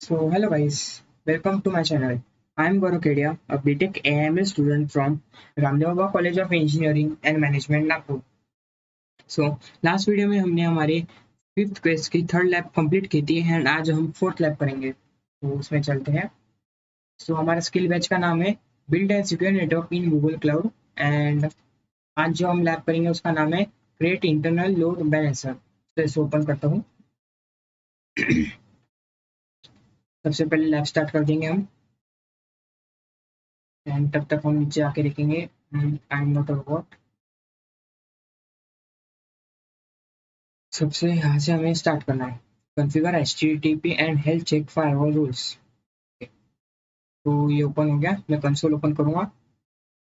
So, hello guys, welcome to my channel. I am Gaurav Kedia, a BTech AML student from Ramdev Baba College of Engineering and Management, Nagpur. So, last video में हमने हमारे fifth quest की third lab complete की थी and आज हम fourth lab करेंगे, तो उसमें चलते हैं। सो हमारा स्किल बैच का नाम है build and secure network in Google cloud and आज जो हम लैब करेंगे उसका नाम है क्रिएट इंटरनल लोड बैलेंसर। तो इसे ओपन करता हूँ। सबसे पहले लैब स्टार्ट कर देंगे हम एंड तब तक हम नीचे आके देखेंगे I am not a robot. सबसे यहाँ से हमें स्टार्ट करना है। Configure HTTP and health check firewall rules. तो ये ओपन हो गया, मैं कंसोल ओपन करूँगा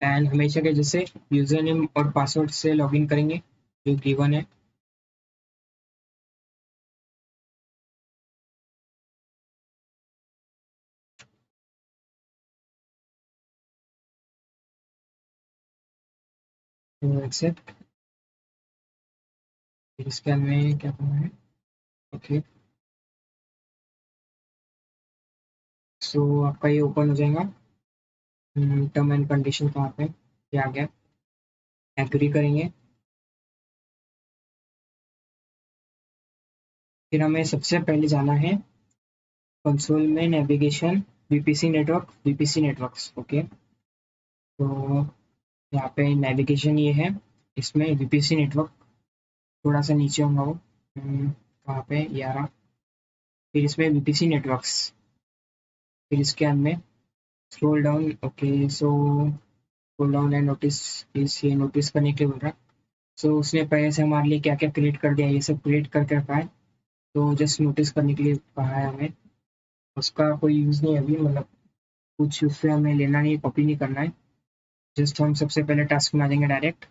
एंड हमेशा के जैसे यूजर नेम और पासवर्ड से लॉगिन करेंगे जो गिवन है। तो एक्सेप्ट, फिर इसके हमें क्या करना है। ओके, सो आपका ये ओपन हो जाएगा। टर्म एंड कंडीशन कहाँ पे, ये आ गया। एग्री करेंगे। फिर हमें सबसे पहले जाना है कंसोल में नेविगेशन वीपीसी नेटवर्क्स। ओके, तो यहाँ पे नेविगेशन ये है, इसमें वीपीसी नेटवर्क थोड़ा सा नीचे होगा वो। कहाँ पे, ये आ रहा। फिर इसमें वीपीसी नेटवर्क्स, फिर इसके अंदर scroll down. Okay, so scroll down and notice, इस ये नोटिस करने के लिए बोल रहा। सो उसने पहले से हमारे लिए क्या क्या क्रिएट कर दिया, ये सब क्रिएट करके रखा है। तो जस्ट नोटिस करने के लिए कहा है हमें। उसका कोई यूज़ नहीं है अभी, मतलब कुछ उससे हमें लेना नहीं, कॉपी नहीं करना है। जस्ट हम सबसे पहले टास्क में आ जाएंगे direct.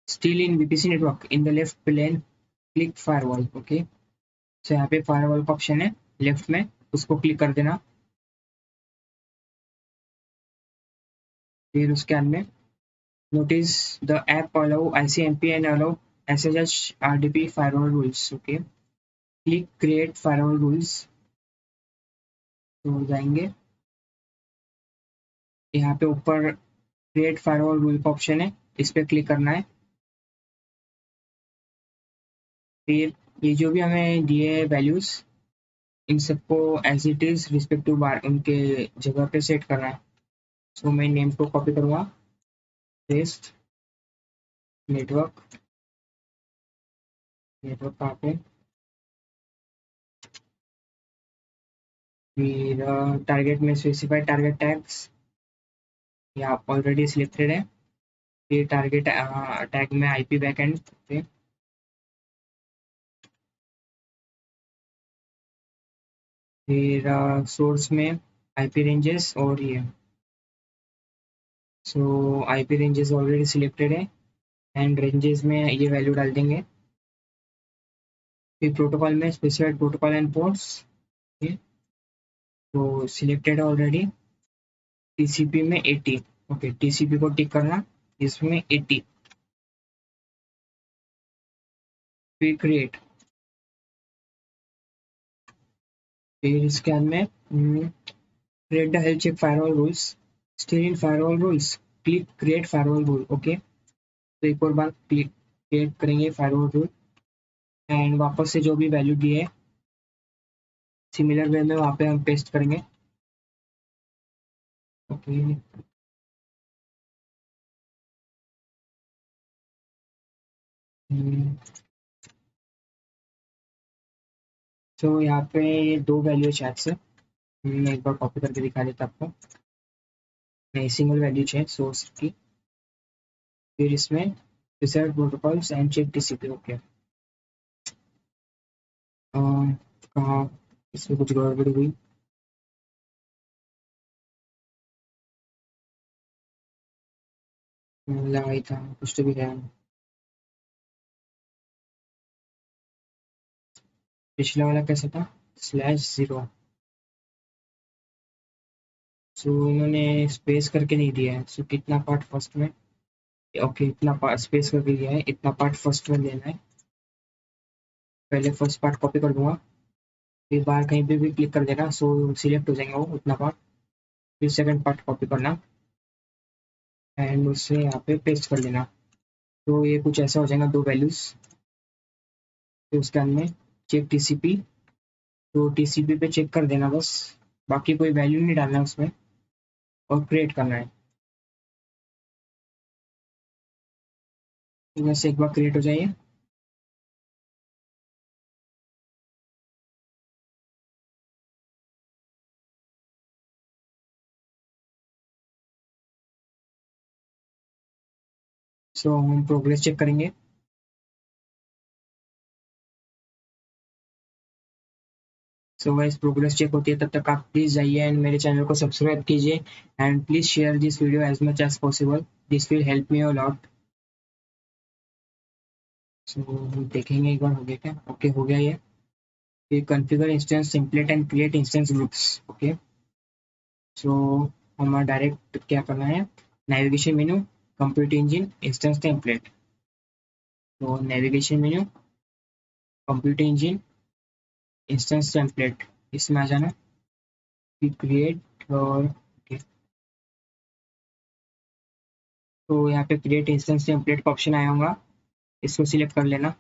Still in VPC network in the left plane click firewall. Okay, तो यहाँ पे फायरवॉल का ऑप्शन है लेफ्ट में, उसको क्लिक कर देना। फिर उसके अंदर notice the app allow ICMP and allow SSH RDP firewall rules. Okay, click create firewall rules. तो जाएंगे यहाँ पे ऊपर क्रिएट फायरवॉल रूल का ऑप्शन है, इस पर क्लिक करना है। फिर ये जो भी हमें दिए वैल्यूज, इन सबको एज इट इज रिस्पेक्टिव बार उनके जगह पे सेट करना है। सो मैं नेम को कॉपी करूँगा, पेस्ट, नेटवर्क, नेटवर्क कहाँ पे, फिर टारगेट में स्पेसिफाई टारगेट टैग्स, ये आप ऑलरेडी सिलेक्टेड है। फिर टारगेट टैग में आईपी बैकएंड पे, फिर सोर्स में आईपी रेंजेस और ये। सो आईपी रेंजेस ऑलरेडी सिलेक्टेड है एंड रेंजेस में ये वैल्यू डाल देंगे। फिर प्रोटोकॉल में स्पेसिफाइड प्रोटोकॉल एंड पोर्ट्स, तो सिलेक्टेड है ऑलरेडी। टीसीपी में 80। ओके, टीसीपी को टिक करना, इसमें 80। फिर क्रिएट, फिर इसके अंदर में create the health check firewall rules, still in firewall rules click create firewall rule. Okay, तो एक और बार क्लिक क्रिएट करेंगे फायरवॉल रूल एंड वापस से जो भी वैल्यू दिए है सिमिलर वे में वहाँ पे हम पेस्ट करेंगे। ओके, तो यहाँ पे ये दो वैल्यू शायद से, मैं एक बार कॉपी करके दिखा देता आपको। नहीं, सिंगल वैल्यू है सोर्स की। फिर इसमें research protocols and check TCP. Okay, कहाँ इसमें कुछ गड़बड़ी हुई। लगाई था कुछ तो भी है। पिछला वाला कैसा था, स्लैश जीरो। सो इन्होंने स्पेस करके नहीं दिया है, सो कितना पार्ट फर्स्ट में। ओके, इतना पार्ट स्पेस करके दिया है, इतना पार्ट फर्स्ट में लेना है। पहले फर्स्ट पार्ट कॉपी कर दूंगा। फिर बाहर कहीं पे भी क्लिक कर देना, सो सिलेक्ट हो जाएंगे वो उतना पार्ट। फिर सेकंड पार्ट कॉपी करना एंड उससे यहाँ पे पेस्ट कर देना। तो ये कुछ ऐसा हो जाएगा, दो वैल्यूज। फिर उसके अंदर में चेक टीसीपी, तो टीसीपी पे चेक कर देना बस, बाकी कोई वैल्यू नहीं डालना है उसमें, और क्रिएट करना है। तो वैसे एक बार क्रिएट हो जाइए। सो हम प्रोग्रेस चेक करेंगे। सो गाइस प्रोग्रेस चेक होती है, तब तक आप प्लीज़ जाइए एंड मेरे चैनल को सब्सक्राइब कीजिए and please share this video as much as possible, this will help me a lot. So हम देखेंगे एक बार हो गया क्या। ओके हो गया ये configure instance template and create instance groups. Okay so हमारा डायरेक्ट क्या करना है, navigation menu, computer engine, instance template. तो navigation menu, computer engine, instance template, इसमें आ जाना, फिर क्रिएट और okay, तो यहाँ पे क्रिएट इंस्टेंस टेम्पलेट का ऑप्शन आया होगा, इसको सिलेक्ट कर लेना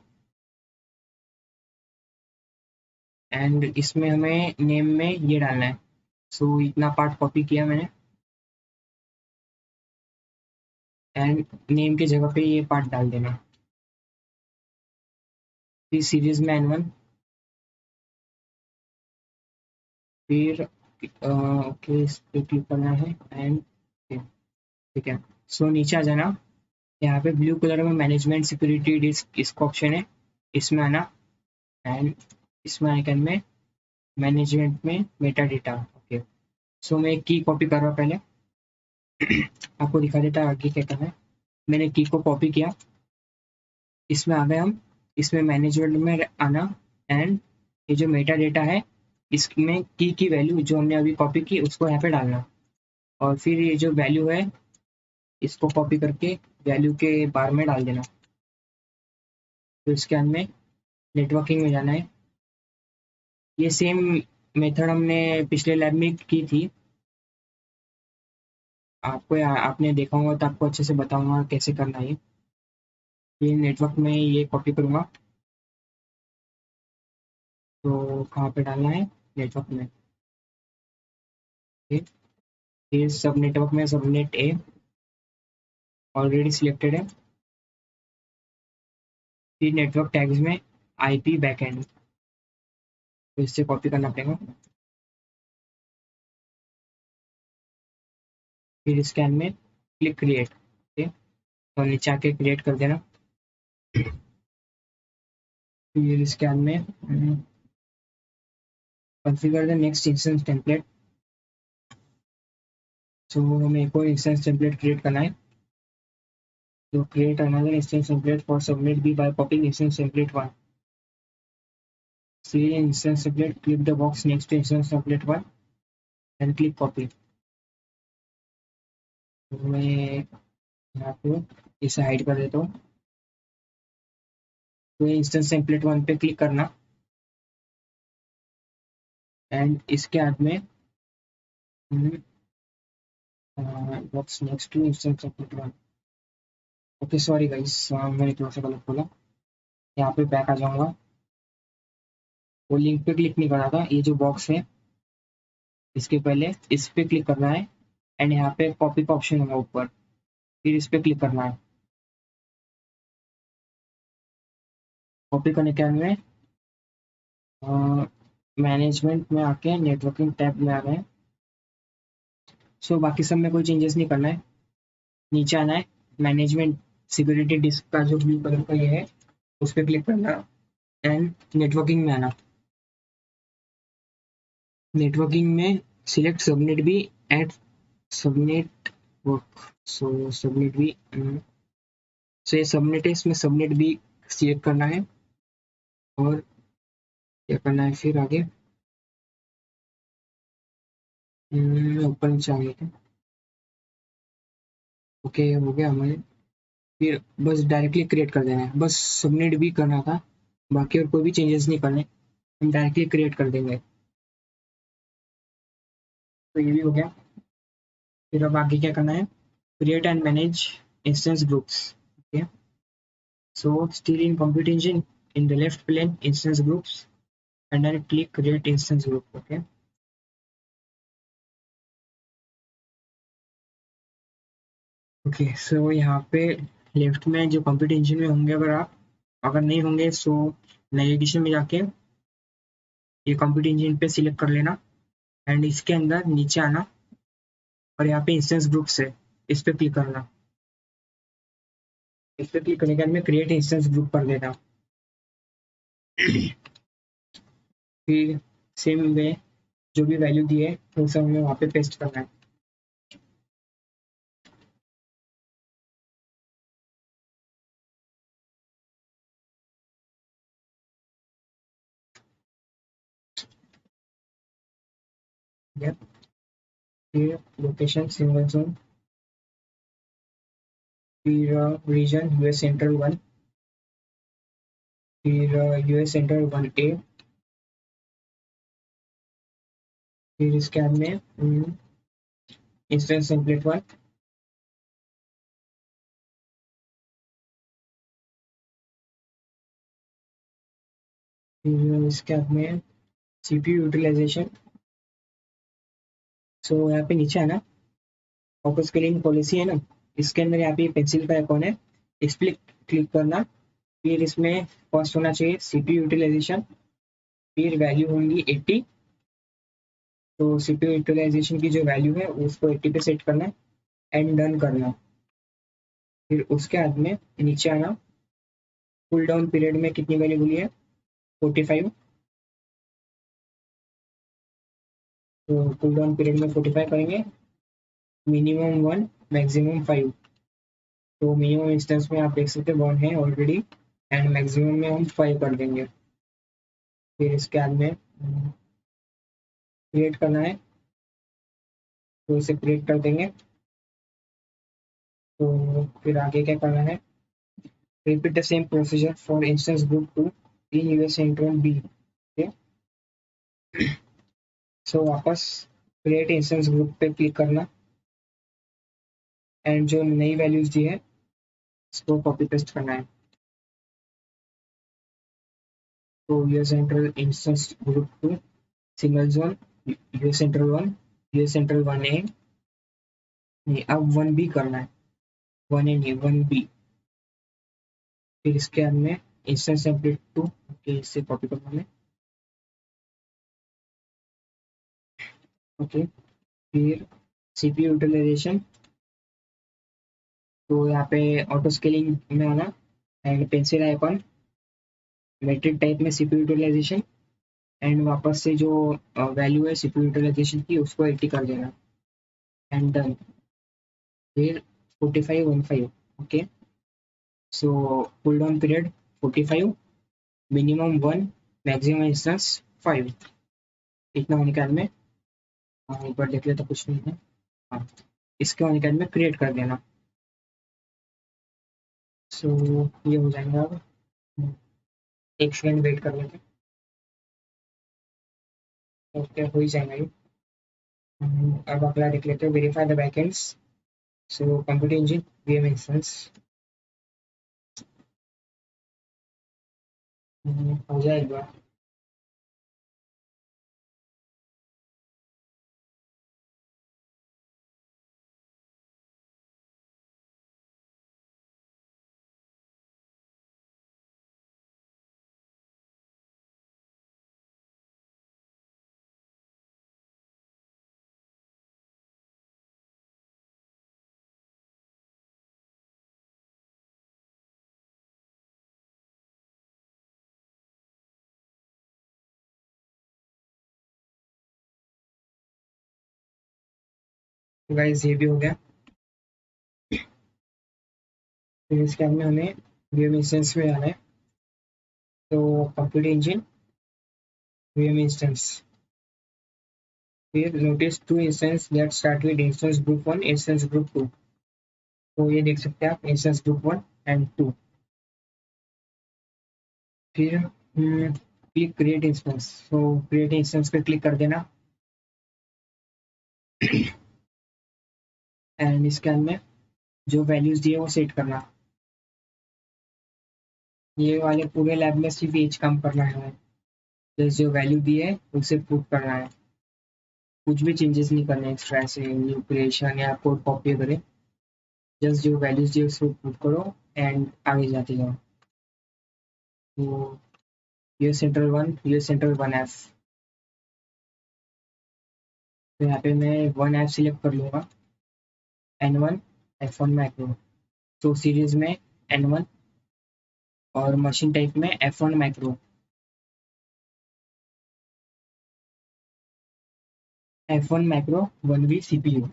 एंड इसमें हमें नेम में ये डालना है। सो इतना पार्ट कॉपी किया मैंने एंड नेम की जगह पे ये पार्ट डाल देना। फिर सीरीज में N1, फिर ओके इस पे क्लिक करना है एंड ठीक है। सो नीचे आ जाना, यहाँ पे ब्लू कलर में मैनेजमेंट सिक्योरिटी डिस्क इसका ऑप्शन है, इसमें आना एंड इसमें आइकन में मैनेजमेंट में मेटा डेटा। ओके सो मैं एक की कॉपी कर रहा हूँ पहले, आपको दिखा देता है आगे क्या करना है। मैंने की को कॉपी किया, इसमें आ गए हम, इसमें मैनेजमेंट में आना एंड ये जो मेटा डेटा है इसमें की वैल्यू जो हमने अभी कॉपी की उसको यहाँ पे डालना, और फिर ये जो वैल्यू है इसको कॉपी करके वैल्यू के बार में डाल देना। तो इसके अंदर में नेटवर्किंग में जाना है, ये सेम मेथड हमने पिछले लैब में की थी, आपको आपने देखा होगा तो आपको अच्छे से बताऊंगा कैसे करना है। ये नेटवर्क में ये कॉपी करूंगा, तो कहाँ पे डालना है, नेटवर्क में। ठीक, फिर सब नेटवर्क में सबनेट ए ऑलरेडी सिलेक्टेड है। फिर नेटवर्क टैग्स में आईपी बैकएंड, तो इससे कॉपी करना पड़ेगा। फिर स्कैन में क्लिक क्रिएट, ठीक, तो नीचे आके क्रिएट कर देना। फिर स्कैन में configure the next instance template, so हमें एक और इंस्टेंस टेम्पलेट क्रिएट करना है। तो create another instance template for submit B by copying instance template 1, see instance template, click the box next to instance template 1 and click copy। तो मैं यहाँ पे इसे हाइड कर देता हूँ। तो इंस्टेंस टेम्पलेट 1 पे क्लिक करना एंड इसके बाद में box next to instance template 1। Okay sorry guys, मैंने थोड़ा सा गलत बोला। यहाँ पे बैक आ जाऊंगा, वो लिंक पे क्लिक नहीं करना था, ये जो बॉक्स है इसके पहले इस पे क्लिक करना है एंड यहाँ पे कॉपी का ऑप्शन होगा ऊपर, फिर इस पे क्लिक करना है। कॉपी करने के बाद में मैनेजमेंट में आके नेटवर्किंग टैब में आ गए। सो बाकी सब में कोई चेंजेस नहीं करना है, नीचे आना है, मैनेजमेंट सिक्योरिटी डिस्क का जो ब्लू कलर का ये है उस पर क्लिक करना एंड नेटवर्किंग में आना। नेटवर्किंग में select subnet B at subnet work, so subnet B, so ये सबनेट है, इसमें सबनेट बी सिलेक्ट करना है और क्या करना है फिर आगे, ऊपर नीचे आ गया। ओके हो गया हमारे, फिर बस डायरेक्टली क्रिएट कर देना है, बस सबनेट भी करना था, बाकी और कोई भी चेंजेस नहीं करने। हम डायरेक्टली क्रिएट कर देंगे। तो ये भी हो गया। फिर अब आगे क्या करना है, create and manage instance groups. Okay, so still in compute engine, in the left plane instance groups and then click create instance group। Okay okay, so यहाँ पे लेफ्ट में जो कंप्यूट इंजन में होंगे, अगर आप, अगर नहीं होंगे सो नेविगेशन में जाके ये कंप्यूट इंजन पे सिलेक्ट कर लेना एंड इसके अंदर नीचे आना और यहाँ पे इंस्टेंस ग्रुप्स है, इस पे क्लिक करना। इस पे क्लिक करने के बाद में क्रिएट इंस्टेंस ग्रुप कर देना। फिर सेम वे जो भी वैल्यू दी है वो सब हमें वहाँ पे पेस्ट करना है। Yep. फिर लोकेशन सिंगल जोन, फिर रीजन यूएस सेंट्रल वन, फिर यूएस सेंट्रल वन ए, फिर इसके बाद में इंस्टेंस टेम्पलेट वन, फिर इसके बाद में सीपीयू यूटिलाइजेशन। सो यहाँ पे नीचे है ना ऑटो स्केलिंग पॉलिसी है ना, इसके अंदर यहाँ पे पेंसिल का आइकॉन है, इस पर क्लिक करना। फिर इसमें फर्स्ट होना चाहिए सीपीयू यूटिलाइजेशन, फिर वैल्यू होंगी 80। तो सीपीयू यूटिलाइजेशन की जो वैल्यू है उसको 80 पे सेट करना एंड डन करना। फिर उसके बाद में नीचे आना, कूल डाउन पीरियड में कितनी वैल्यू बोली है, 45। तो कूल डाउन पीरियड में 45 करेंगे, मिनिमम वन मैक्सिमम 5। तो मिनिमम इंस्टेंस में आप देख सकते हैं 1 है ऑलरेडी एंड मैक्सिमम में हम 5 कर देंगे। फिर इसके बाद में क्रिएट करना है, तो इसे क्रिएट कर देंगे। तो फिर आगे क्या करना है, repeat the same procedure for instance group 2 in US central B. Okay, so वापस क्रिएट इंस्टेंस ग्रुप पे क्लिक करना एंड जो नई वैल्यूज दी है इसको कॉपी पेस्ट करना है। तो US central instance group 2 single zone US central one, US central one A, नहीं अब 1 बी करना है, 1 ए नहीं 1 बी। फिर इसके बाद में इंस्टेंस टेम्पलेट 2, ओके इससे कॉपी करना है। ओके, फिर सीपीयू यूटिलाइजेशन, तो यहाँ पे ऑटो स्केलिंग में आना and pencil icon, metric type में सीपीयू यूटिलाइजेशन एंड वापस से जो वैल्यू है सीपीयू यूटिलाइजेशन की उसको 80 कर देना एंड डन। फिर 4515। Okay, so cool down period 45, minimum 1, maximum instance 5। इतना होने के बाद में एक बार देख लेते कुछ नहीं है। हाँ, इसके होने के बाद में क्रिएट कर देना। सो ये हो जाएगा। अब एक सेकेंड वेट कर लेते हैं, ओके हो ही जाएगा ये। अब अगला देख लेते हैं, verify the backends. So computer engine VM instance हो जाएगा। गाइस ये भी हो गया। फिर इसके बाद में हमें वीएम इंस्टेंस में आना है, तो कंप्यूटर इंजन वीएम इंस्टेंस, फिर notice to instance that start with instance group 1 instance group 2। तो ये देख सकते हैं आप इंस्टेंस ग्रुप 1 एंड 2। फिर क्लिक क्रिएट इंस्टेंस, तो क्रिएट इंस्टेंस पे क्लिक कर देना एंड इसके अंदर जो वैल्यूज दिए वो सेट करना। ये वाले पूरे लैब में सिर्फ ये काम करना है हमें, जस्ट जो वैल्यू दी है उसे पुट करना है, कुछ भी चेंजेस नहीं करने एक्स्ट्रा ऐसे न्यू क्रिएशन या कोड कॉपी करें, जस्ट जो वैल्यूज दिए उसको पुट करो एंड आगे जाते जाओ। तो ये सेंट्रल वन एफ, तो यहाँ पे मैं वन एफ सिलेक्ट कर लूँगा, N one F one micro, तो सीरीज में एन वन और मशीन टाइप में F one micro, F one micro one V C P U,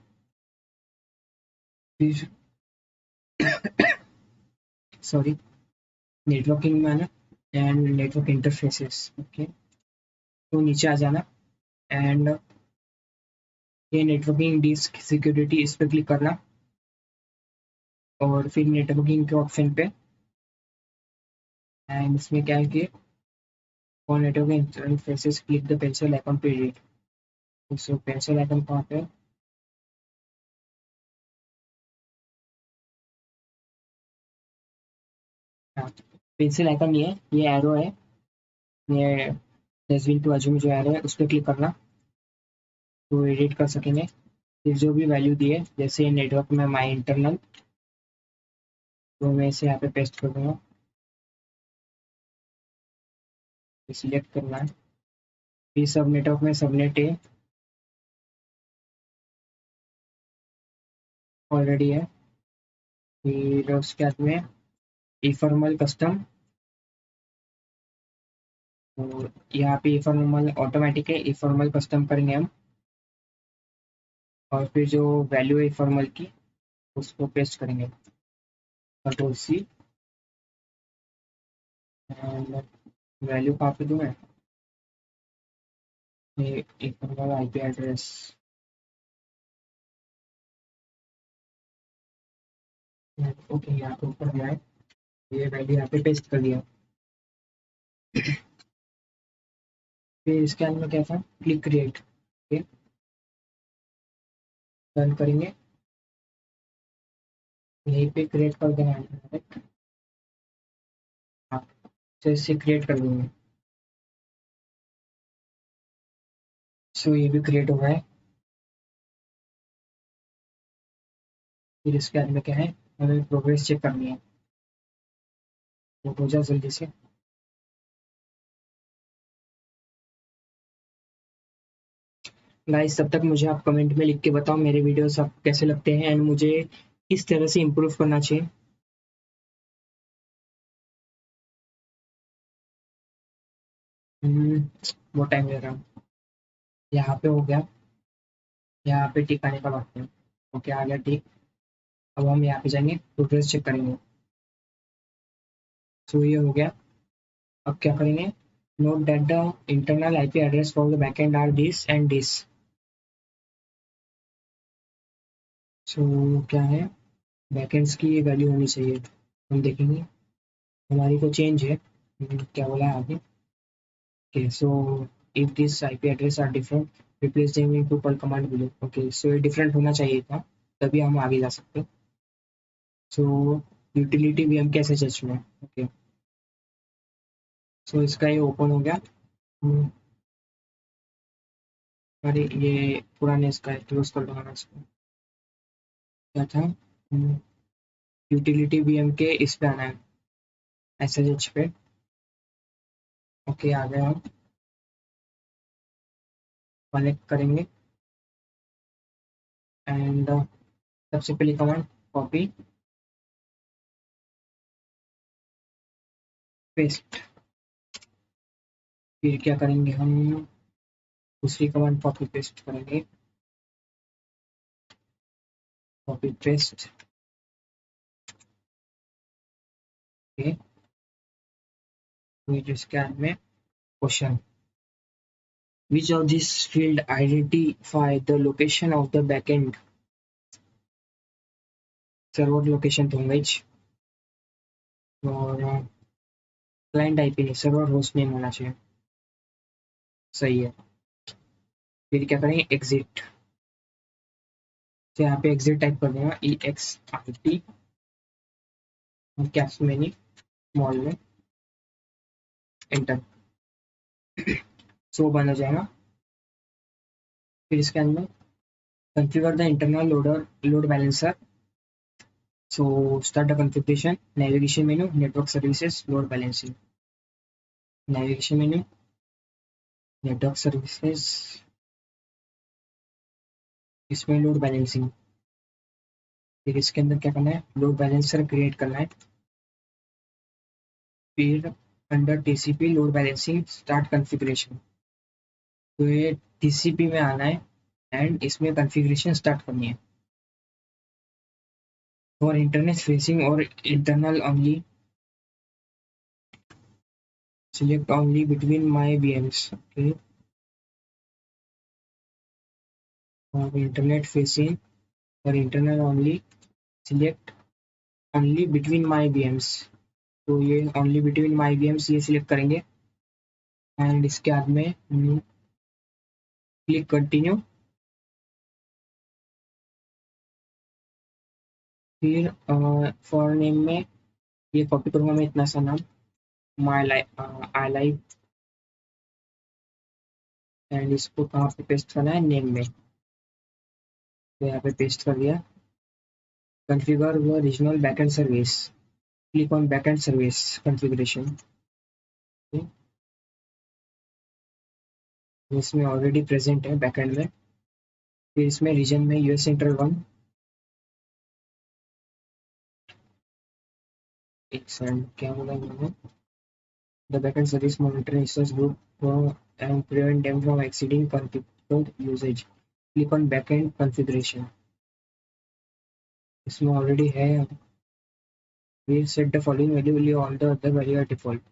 फिर सॉरी नेटवर्किंग में आना एंड नेटवर्क इंटरफेसेस। ओके, तो नीचे आ जाना एंड ये नेटवर्किंग डिस्क सिक्योरिटी इस पर क्लिक करना और फिर नेटवर्किंग के ऑप्शन पे, एंड इसमें क्या है कि for network interfaces click the pencil icon to edit. So pencil icon कहाँ पे है? हाँ, पेंसिल आइकन नहीं है, ये एरो है, ये डस्टबिन टू बाजू में जो एरो है उस पर क्लिक करना, तो एडिट कर सकेंगे। फिर जो भी वैल्यू दी है जैसे नेटवर्क में माई इंटरनल, तो मैं इसे यहाँ पे पेस्ट कर दूंगा, सिलेक्ट करना है। फिर सब नेटवर्क में सबनेट है ऑलरेडी है, फिर उसके बाद में इफॉर्मल कस्टम, तो यहाँ पे इफॉर्मल ऑटोमेटिक है, इफॉर्मल कस्टम करेंगे हम, और फिर जो वैल्यू है इफॉर्मल की उसको पेस्ट करेंगे, कंट्रोल सी, एंड वैल्यू कहाँ पे दूँ मैं, ये इफॉर्मल आईपी एड्रेस, ओके यहाँ पे ऊपर गया है, ये वैल्यू यहाँ पे पेस्ट कर दिया। फिर इसके अंदर क्या था, क्लिक क्रिएट, रन करेंगे, यहीं पे क्रिएट कर देना है डायरेक्ट। हाँ, तो इससे क्रिएट कर देंगे, सो ये भी क्रिएट हो गया है। फिर इसके अंदर क्या है, हमें प्रोग्रेस चेक करनी है, तो हो जाए जल्दी से। गाइस तब तक मुझे आप कमेंट में लिख के बताओ मेरे वीडियोस आपको कैसे लगते हैं एंड मुझे किस तरह से इम्प्रूव करना चाहिए। वो टाइम ले रहा हूँ, यहाँ पे हो गया, यहाँ पे टिक आने का बात है, ओके आ गया टिक। अब हम यहाँ पे जाएंगे प्रोग्रेस चेक करेंगे, सो ये हो गया। अब क्या करेंगे, note that the internal IP address for the backend are this and this. So क्या है, बैकएंड्स की ये वैल्यू होनी चाहिए, हम देखेंगे हमारी तो चेंज है। क्या बोला है आगे, okay so if this IP address are different replace them into command below. Okay so ये डिफरेंट होना चाहिए था, तभी हम आगे जा सकते हैं। सो यूटिलिटी वीएम कैसे सर्च में, ओके सो इसका ये ओपन हो गया। हम्म, अरे ये पुराने इसका क्लोज कर दूंगा मैं इसको, क्या था, यूटिलिटी वीएम के इस पे आना है, एसएसएच पे, ओके आ गया, हम कनेक्ट करेंगे एंड सबसे पहली कमांड कॉपी पेस्ट, फिर क्या करेंगे हम, दूसरी कमांड कॉपी पेस्ट करेंगे, कॉपी पेस्ट, ओके फिर इसके बाद में question, which of these field identify the location of the backend, server location तो होगा ही, और क्लाइंट आईपी नहीं सर्वर होस्ट नेम होना चाहिए। सही है। फिर क्या करेंगे, एग्जिट। तो यहाँ पे एग्जिट टाइप कर दूंगा, EXIT, और कैप्स में नहीं, स्मॉल में, एंटर। सो बंद हो जाएगा। फिर इसके अंदर configure the internal load balancer. So start the configuration, navigation menu, network services, load balancing. Navigation menu, network services, इसमें लोड बैलेंसिंग। फिर इसके अंदर क्या करना है, लोड बैलेंसर क्रिएट करना है। फिर under TCP load balancing start configuration, तो ये TCP में आना है एंड इसमें कॉन्फ़िगरेशन स्टार्ट करनी है। फॉर इंटरनेट फेसिंग और internal only, select only between my VMs. Okay, for internet facing or internal only, select only between my VMs. तो ये only between my VMs ये सिलेक्ट करेंगे एंड इसके बाद में क्लिक कंटिन्यू। फिर फॉर नेम में ये कॉपी करूंगा मैं इतना सा नाम, my life, I life, and इसको कहाँ पे पेस्ट करना है, नेम में। तो यहाँ पे पेस्ट कर दिया। कॉन्फ़िगर व regional backend service, click on backend service configuration. इसमें ऑलरेडी प्रेजेंट है बैकएंड में। फिर इसमें रीजन में यूएस सेंट्रल 1, एक सेकंड क्या बोला इन्होंने, the backend service monitor instance group and prevent them from exceeding configured usage, click on backend configuration. इसमें ऑलरेडी है। फिर set the following value, will all the other value are default.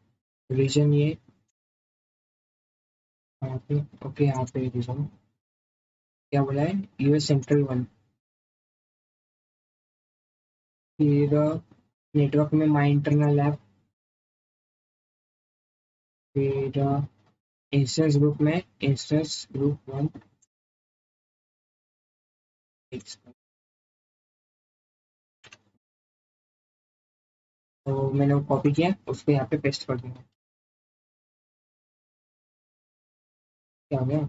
Reason ये यहाँ पे, okay यहाँ पे reason क्या बोला है, यूएस सेंट्रल 1। फिर नेटवर्क में माई इंटरनल ऐप। फिर इंस्टेंस ग्रुप में इंस्टेंस ग्रुप 1। तो मैंने वो कॉपी किया, उसको यहाँ पे पेस्ट कर दूंगा। क्या हो गया,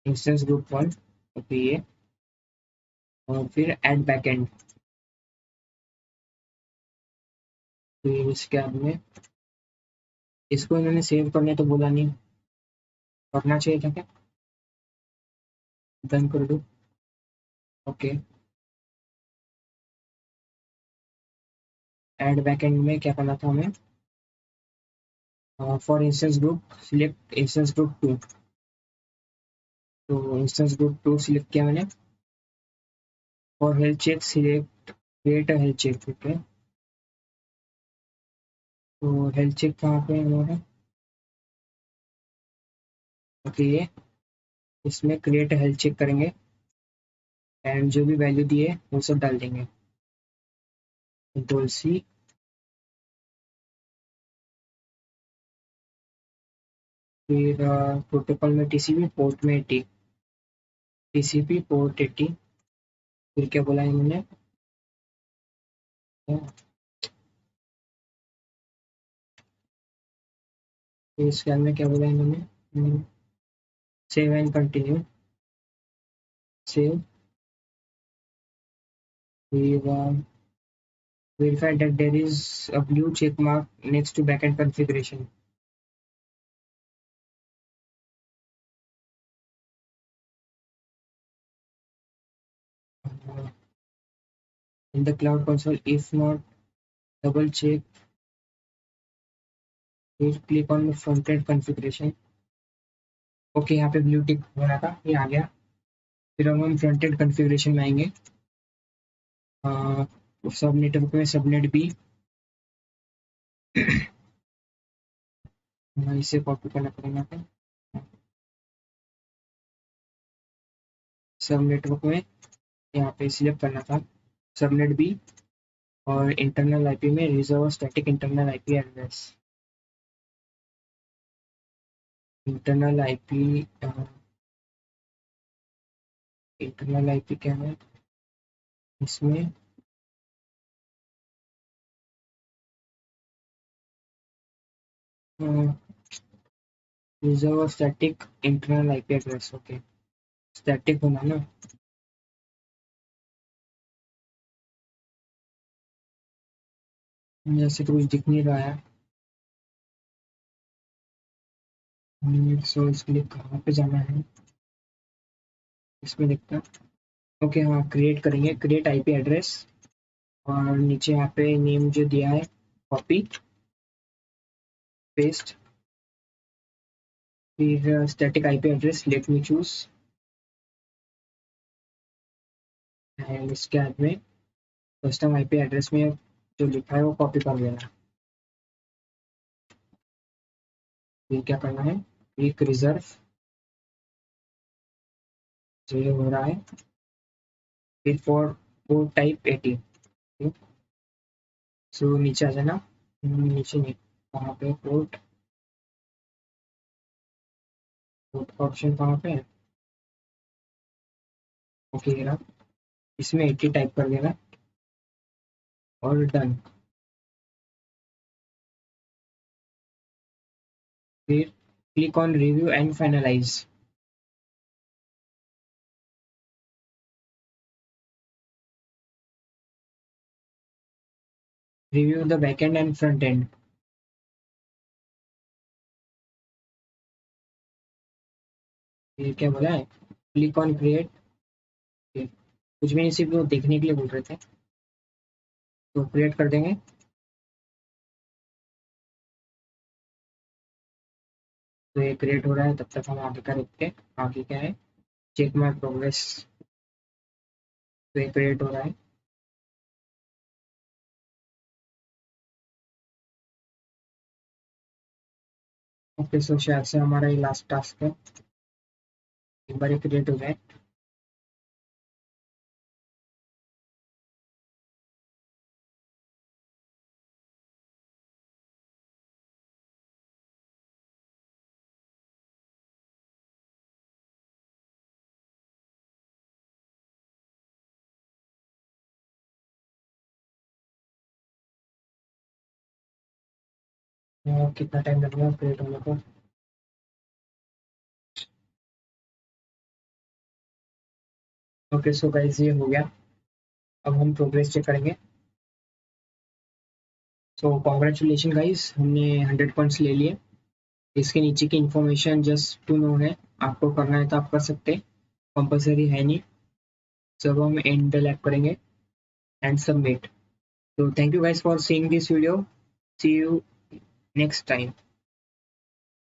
इंस्टेंस ग्रुप 1, ओके ये। और फिर ऐड बैकएंड। फिर इसके बाद में इसको इन्होंने सेव करने तो बोला नहीं, करना चाहिए था क्या, डन कर दो। ओके, ऐड बैकएंड में क्या करना था हमें, for instance group select instance group 2। तो इंस्टेंस ग्रुप 2 सिलेक्ट किया मैंने। और health check select, create a health check, okay. तो हेल्थ चेक कहाँ पे है हमारा, ओके ये, इसमें क्रिएट हेल्थ चेक करेंगे एंड जो भी वैल्यू दिए वो सब डाल देंगे। Control C. फिर प्रोटोकॉल में TCP पोर्ट में 80, TCP पोर्ट 80। फिर क्या बोला इन्होंने, फिर इसके अंदर क्या बोला इन्होंने, सेव एंड कंटिन्यू, सेव। फिर verify that there is a blue check mark next to backend configuration. In the cloud console, if not, double check. फिर click on front-end configuration. Okay, यहाँ पे ब्लू टिक हो रहा था, ये आ गया। फिर हम फ्रंट एंड कॉन्फ़िगरेशन में आएंगे। सब नेटवर्क में सबनेट बी, इसे कॉपी करना पड़ेगा यहाँ पे। सब नेटवर्क में यहाँ पे सिलेक्ट करना था सबनेट बी, और इंटरनल आईपी में reserve static internal IP address. Internal IP, internal IP क्या है इसमें? User static internal IP address, okay. Static होना ना। जैसे तो कुछ दिख नहीं रहा है। सो इसके लिए कहाँ पे जाना है? इसमें देखते हैं। ओके, हाँ, क्रिएट करेंगे, क्रिएट आईपी एड्रेस। और नीचे यहाँ पे नेम जो दिया है, कॉपी पेस्ट। फिर static IP address, let me choose. And इसके बाद में कस्टम आईपी एड्रेस में जो लिखा है वो कॉपी कर लेना। ये क्या करना है? एक रिजर्व, जो ये हो रहा है। फिर फॉर पोर्ट टाइप 18। सो नीचे आ जाना। नीचे नहीं, वहाँ पे पोर्ट, पोर्ट का ऑप्शन कहाँ पे है? ओके, ये रहा। इसमें 80 टाइप कर देना और डन। फिर click on review and finalize. Review the backend and front end. ये क्या बोला है? Click on create. कुछ भी नहीं, सिर्फ वो देखने के लिए बोल रहे थे, तो क्रिएट कर देंगे। तो ये क्रिएट हो रहा है, तब तक हम आगे का देखते हैं। आगे क्या है? Check my progress. तो ये क्रिएट हो रहा है। ओके, सो शायद से हमारा ये लास्ट टास्क है। एक बार ये क्रिएट हो जाए। कितना टाइम लगेगा क्रिएट होने को? ओके, सो गाइस ये हो गया। अब हम प्रोग्रेस चेक करेंगे। सो कॉन्ग्रेचुलेशन गाइस, हमने 100 पॉइंट्स ले लिए। इसके नीचे की इन्फॉर्मेशन जस्ट टू नो है, आपको करना है तो आप कर सकते हैं, कंपलसरी है नहीं। सब हम एंड लैप करेंगे and submit. So thank you guys for seeing this video. See you next time.